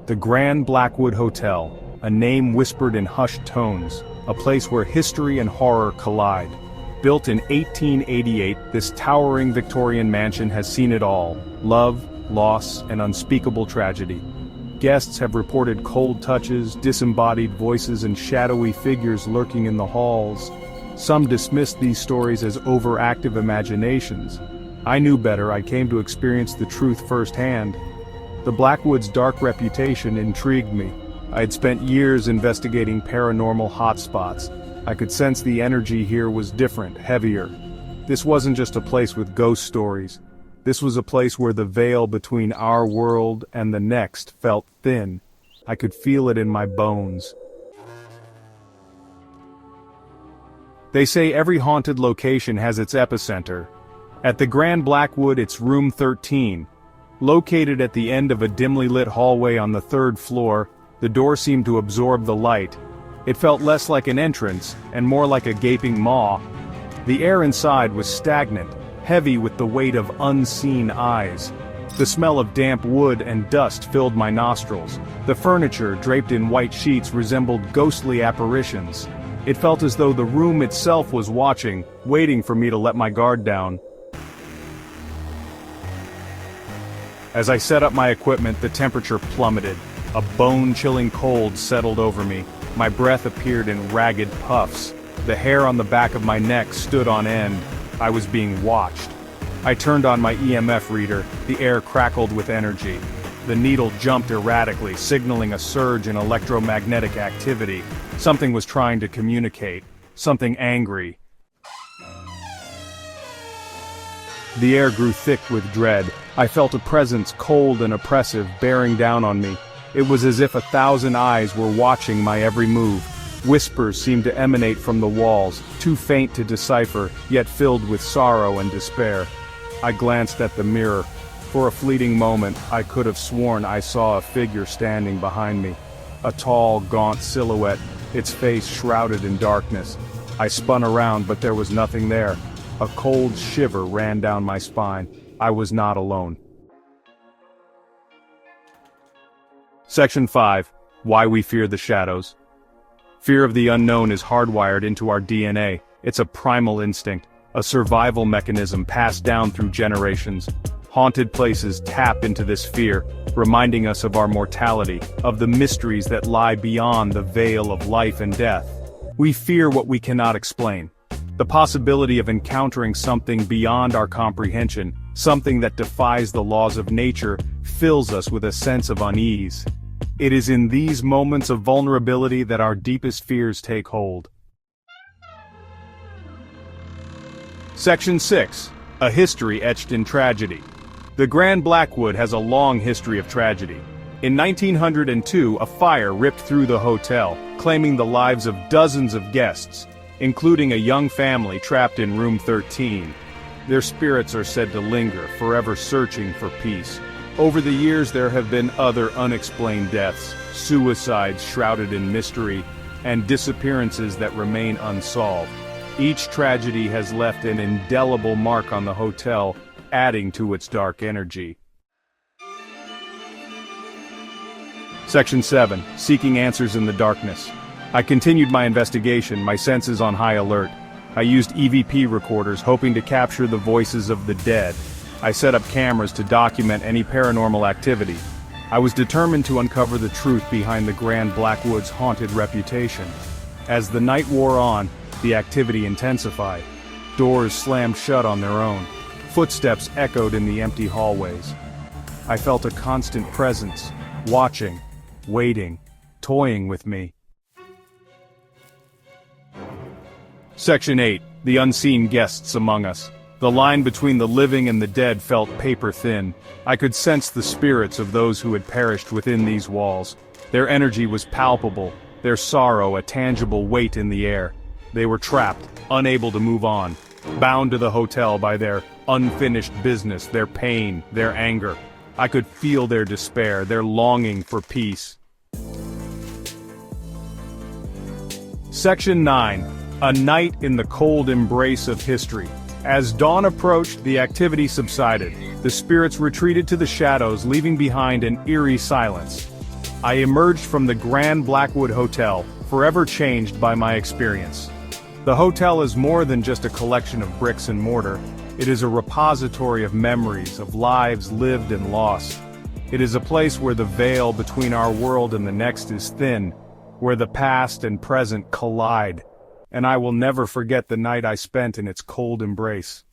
The Grand Blackwood Hotel, a name whispered in hushed tones, a place where history and horror collide. Built in 1888, this towering Victorian mansion has seen it all: love, loss, and unspeakable tragedy. Guests have reported cold touches, disembodied voices, and shadowy figures lurking in the halls. Some dismissed these stories as overactive imaginations. I knew better. I came to experience the truth firsthand. The Blackwood's dark reputation intrigued me. I had spent years investigating paranormal hotspots. I could sense the energy here was different, heavier. This wasn't just a place with ghost stories. This was a place where the veil between our world and the next felt thin. I could feel it in my bones. They say every haunted location has its epicenter. At the Grand Blackwood, it's room 13. Located at the end of a dimly lit hallway on the 3rd floor, the door seemed to absorb the light. It felt less like an entrance, and more like a gaping maw. The air inside was stagnant, heavy with the weight of unseen eyes. The smell of damp wood and dust filled my nostrils. The furniture, draped in white sheets, resembled ghostly apparitions. It felt as though the room itself was watching, waiting for me to let my guard down. As I set up my equipment, the temperature plummeted. A bone-chilling cold settled over me. My breath appeared in ragged puffs. The hair on the back of my neck stood on end. I was being watched. I turned on my EMF reader. The air crackled with energy. The needle jumped erratically, signaling a surge in electromagnetic activity. Something was trying to communicate. Something angry. The air grew thick with dread. I felt a presence cold and oppressive bearing down on me. It was as if 1,000 eyes were watching my every move. Whispers seemed to emanate from the walls, too faint to decipher, yet filled with sorrow and despair. I glanced at the mirror. For a fleeting moment, I could have sworn I saw a figure standing behind me. A tall, gaunt silhouette, its face shrouded in darkness. I spun around, but there was nothing there. A cold shiver ran down my spine. I was not alone. Section 5. Why we fear the shadows. Fear of the unknown is hardwired into our DNA. It's a primal instinct, a survival mechanism passed down through generations. Haunted places tap into this fear, reminding us of our mortality, of the mysteries that lie beyond the veil of life and death. We fear what we cannot explain. The possibility of encountering something beyond our comprehension, something that defies the laws of nature, fills us with a sense of unease. It is in these moments of vulnerability that our deepest fears take hold. Section 6. A history etched in tragedy. The Grand Blackwood has a long history of tragedy. In 1902, a fire ripped through the hotel, claiming the lives of dozens of guests, including a young family trapped in room 13. Their spirits are said to linger, forever searching for peace. Over the years there have been other unexplained deaths, suicides shrouded in mystery, and disappearances that remain unsolved. Each tragedy has left an indelible mark on the hotel, adding to its dark energy. Section 7. Seeking answers in the darkness. I continued my investigation, my senses on high alert. I used EVP recorders, hoping to capture the voices of the dead. I set up cameras to document any paranormal activity. I was determined to uncover the truth behind the Grand Blackwood's haunted reputation. As the night wore on, the activity intensified. Doors slammed shut on their own. Footsteps echoed in the empty hallways. I felt a constant presence, watching, waiting, toying with me. Section 8. The unseen guests among us. The line between the living and the dead felt paper-thin. I could sense the spirits of those who had perished within these walls. Their energy was palpable, their sorrow a tangible weight in the air. They were trapped, unable to move on, bound to the hotel by their unfinished business, their pain, their anger. I could feel their despair, their longing for peace. Section 9. A night in the cold embrace of history. As dawn approached, the activity subsided. The spirits retreated to the shadows, leaving behind an eerie silence. I emerged from the Grand Blackwood Hotel, forever changed by my experience. The hotel is more than just a collection of bricks and mortar. It is a repository of memories, of lives lived and lost. It is a place where the veil between our world and the next is thin, where the past and present collide, and I will never forget the night I spent in its cold embrace.